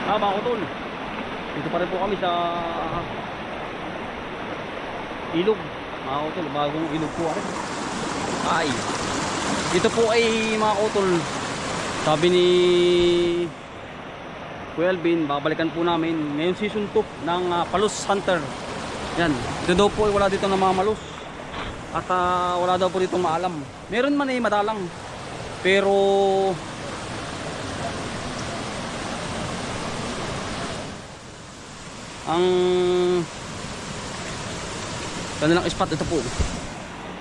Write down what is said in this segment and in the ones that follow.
Mga utol, dito pa rin po kami sa ilog. Mga utol, bagong ilog po ay dito po ay mga utol, sabi ni Kuya Alvin, babalikan po namin ngayon season 2 ng Palos Hunter. Yan, ito daw po ay wala dito na mga malos. At wala daw po dito maalam. Meron man ay madalang. Pero ang kanilang spot ito po.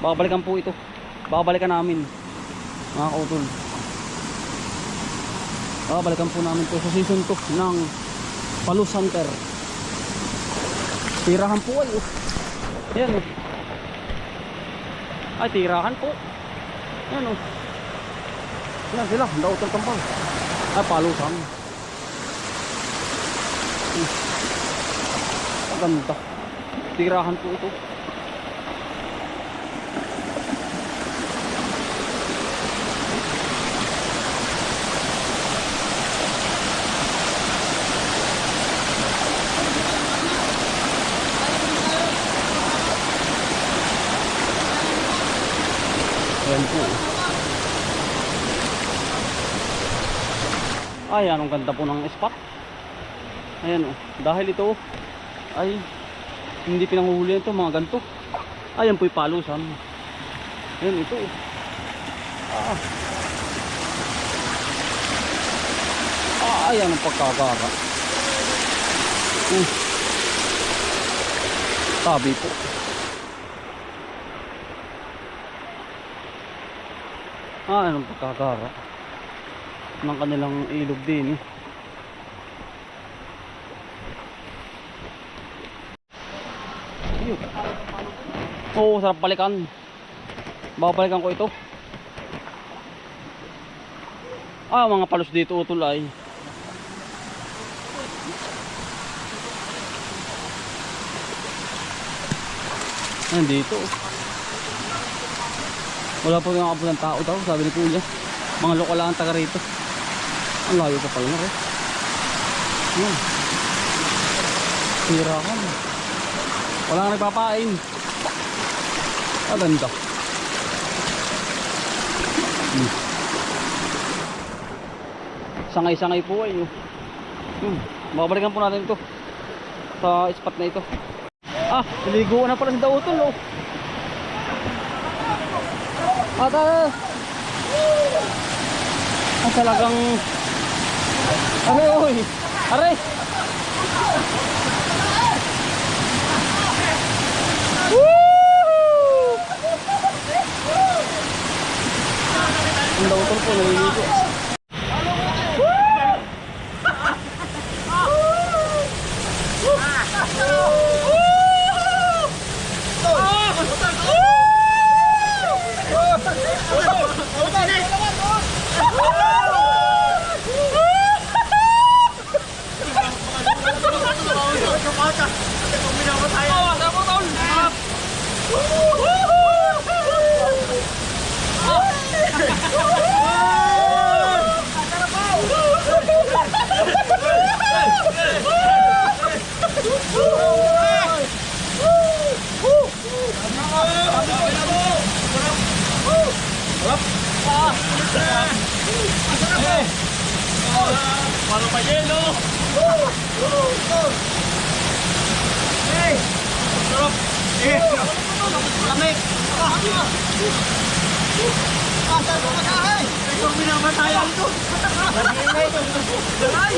Babalikan po ito. Babalikan namin mga kautol. Babalikan po namin ito sa season 2 ng Palos Hunter. Tirahan po ay yan ay tirahan po yan yan sila, daw utol tampal ay palusan. Ganda, tirahan po ito. Ayan po. Ay, anong ganda po ng spot. Ayan o. Dahil ito ay hindi pinanguhuli ito mga ganito. Ayan po yung palusan. Ayan ito. Ayan ang pagkakara. Tabi po. Anong pagkakara ng kanilang ilog din Oo, sarap balikan. Babalikan ko ito. Mga palos dito utol ay dito. Wala po yung kapag ng tao daw, sabi ni Kuya. Mga lokal lang ang taga rito. Ang layo pa pala na rin. Yan. Tirahan. Wala nang nagpapain. Ganda. Sangay-sangay po ay. Babalikan po natin ito sa spot na ito. Naligo na pala si Dautol. Talagang aray. Ang Dautol po naliligo. Paano pa yelo? Sarap! Lamig! Pasal ko matahay! Ito ang minamatayan ito! Dalay!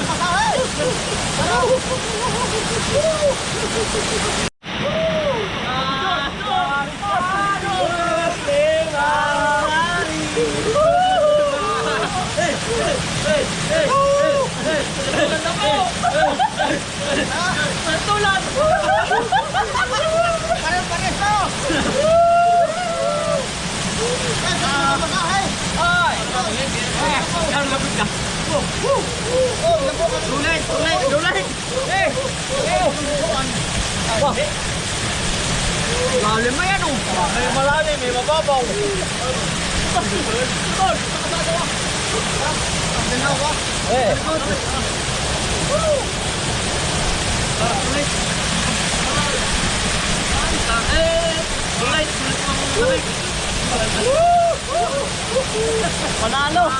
Matahay! Tulan! Pares to! Ay! Ang lapit ka! Dulay! Lalim mo yan May malalim, may mababaw! Eh. Panalo!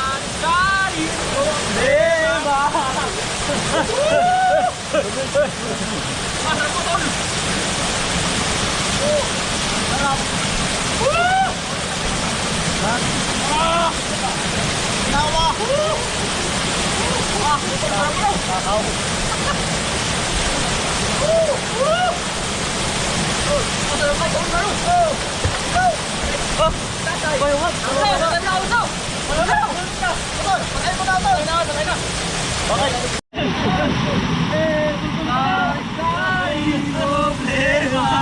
Diba?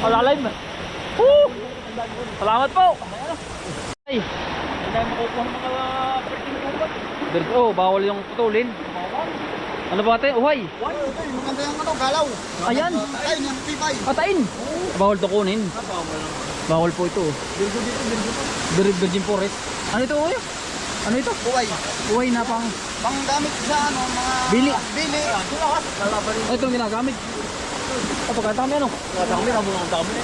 Malalim. Salamat po. Ay. Hindi mo kukuha ng mga perting. Oh, bawal yung putulin. Ano ba ate? Uhay. Maganda yung ano, galaw. Ayan. Ay, yung pipay. Patayin. Bawal to kunin. Bawal po ito. Virgin Forest. Ano ito? Uy? Ano ito? Buhay. Uhay na pang Panggamit sa ano, mga... Bili. Bili. Oh, itong ginagamit. Ito kaya ano? Dami na mo ang dami na.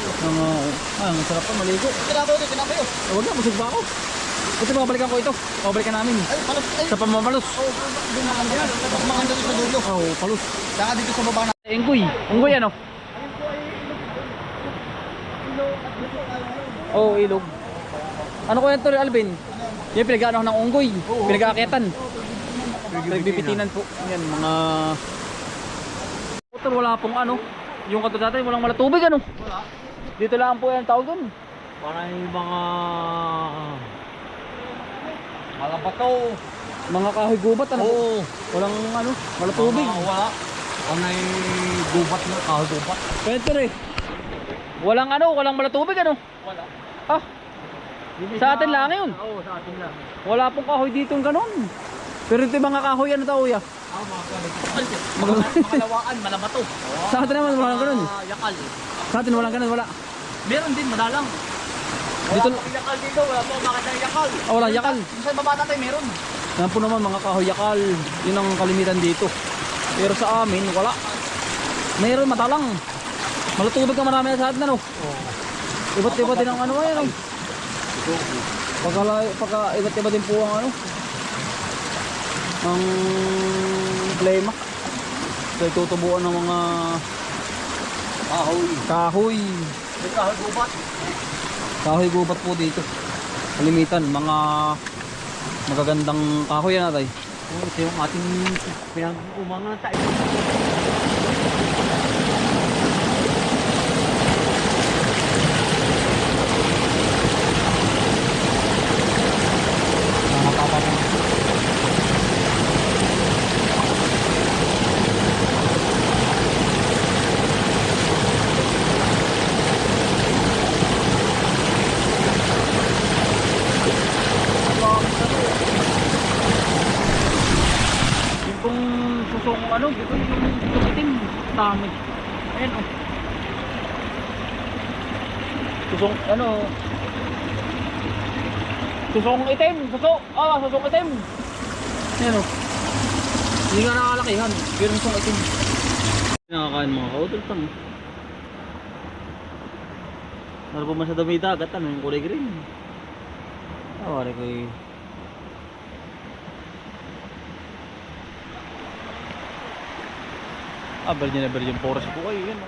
Ang sarap pa maligo. Tinabayo din, tinabayo. Huwag na, busog ba ako? Ito, babalikan ko ito. Babalikan namin. Ay, palos. Ay, Sa pamamalus. doon maganda yan. Mas maganda doon sa dulo. Oh, palus. Saka dito sa baba na. Unggoy. Unggoy ano? Oh, ilog. Ano ko yan to, Alvin? Yan, pinag-ano ng unggoy. Pinag-aakyatan. Nagbibitinan po. Yan, mga... Motor, wala pong ano. Yung kanto dati, walang malatubig ano. Wala. Dito lang po yan tawag dun. Parang yung mga bato. Mga kahoy gubat ano. Oo. Walang ano, malatubig. Wala. Panay gubat na, gubat. Pwede rin. Walang ano, walang malatubig ano. Wala. Ah, sa atin lang yun. Oo, sa atin lang. Wala pong kahoy dito yung ganon. Pero ito yung mga kahoy ano tao ya. Makalawaan, malabato. Sa atin naman walang ganon. Yakal. Sa atin walang ganon, wala. Meron din, madalang. Dito, Wala pong yakal dito, wala pong makatang yakal. oh, wala yakal. Yung sa baba natin, meron. Yan po naman mga kahoy yakal. Yun ang kalimitan dito. Pero sa amin wala. Meron matalang. Malatubig ka marami sa atin ano. Iba't-iba din ang ano ay ano. Pagka iba't-iba din po ang ano. Ang klima. So itutubuan ng mga kahoy. May kahoy gubat. Kahoy gubat po dito. Kalimitan mga magagandang kahoy yan atay. Ito yung ating pinag-umangan tayo. Yung kung susong ano, dito yung itim, dami. Ayan oh. Susong ano, susong itim, susong itim. Ayan oh. Hindi nga nakalakihan, pero susong itim. Nakakain mga kautol pang. Ano po man sa dami dagat, ano yung kulay green. Awari ko Virgin Forest po kayo yun.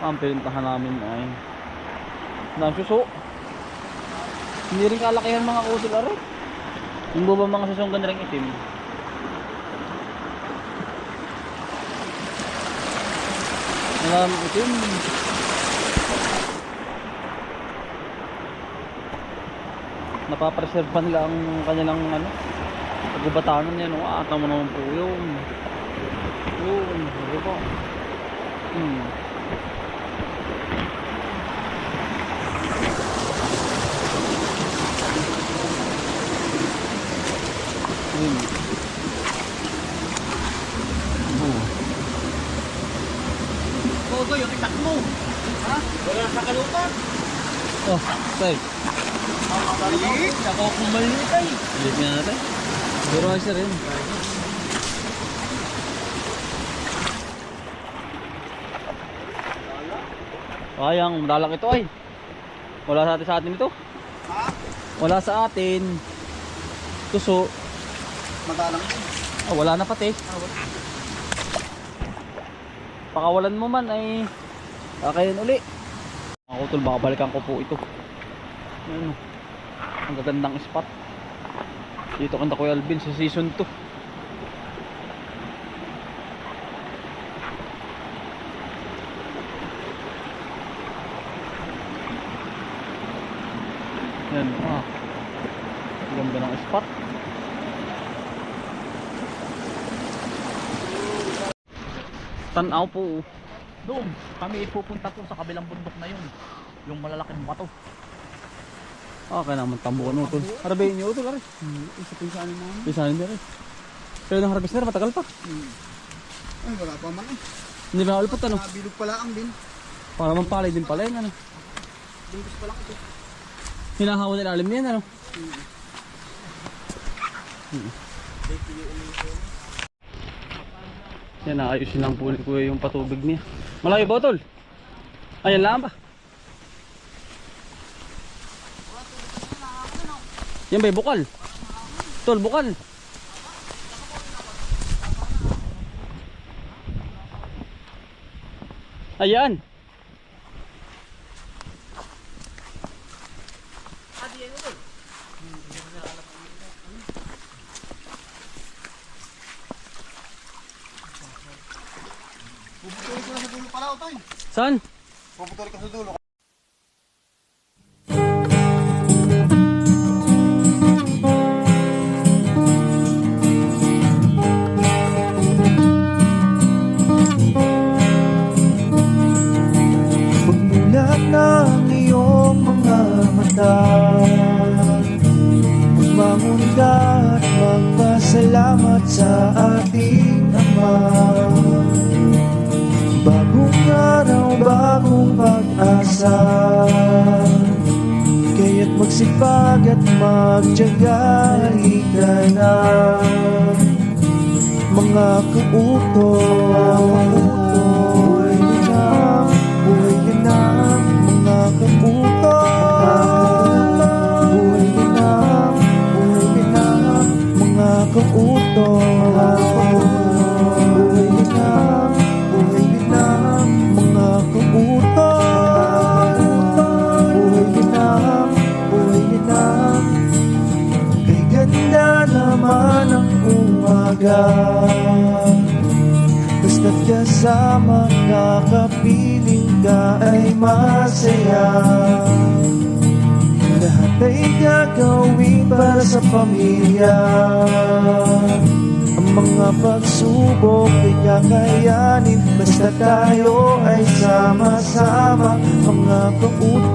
Ang pinuntahan namin ay nasuso. Hindi rin kalakihan mga kusil aray. Yung ba mga susong ganda rin itim. Itim. Napapreserve pa nila ang kanilang pagubatanan yan. Tama naman po yun. Ano po? Gogo, yung itak mo. Ha? Wala sa kalutan. Oh, say. Maliit. Ako kung maliit ay. Ulit nga natin. Pero ayos na rin. Sayang, madalang ito ay. Wala sa atin ito. Ha? Wala sa atin. Tuso. Madalang ito. Wala na pati. Pakawalan mo man ay kakayan uli. Ako tol, baka balikan ko po ito. Ayun, ang gagandang spot. Dito kanta Kuya Alvin sa season 2. Yan, ganda ng spot. Tanaw po. Doon, kami ipupunta po sa kabilang bundok na yun. Yung malalaking bato. Kaya naman tambukan mo tol. Harabayin nyo tol, aray. Isa pinsanin namin. Pisanin din rin. Pero nang harvest na rin, matagal pa. Ay, wala pa man eh. Hindi ba ulpot ano? Bilog pala ang din. Para mampalay din pala yun ano. Bilog pala ito. Hinahawa nila alim yan ano. Yan, naayusin lang po ni Kuya yung patubig niya. Malayo ba tol? Ayan lang ba? Yan ba bukal? Tol, bukal. Ayan. Puputuloy ko na sa dulo pala, Otoy. Saan? Puputuloy ko sa dulo. Pagmulat ng iyong mga mata, magmamunda at magpasalamat sa ating Ama. Bagong araw, bagong pag-asa, kaya't magsipag at magtiyaga. Halika na, mga kautoy. Buhay ka na, mga kautoy. Buhay ka na, mga kautoy. Buhay ka na, mga kautoy. Buhay ka na. Kay ganda naman ang umaga, basta't kasama ka, kapiling ka ay masaya. Lahat ay gagawin para sa pamilya. Ang mga pagsubok ay kakayanin, basta tayo ay sama-sama. Mga kautoy.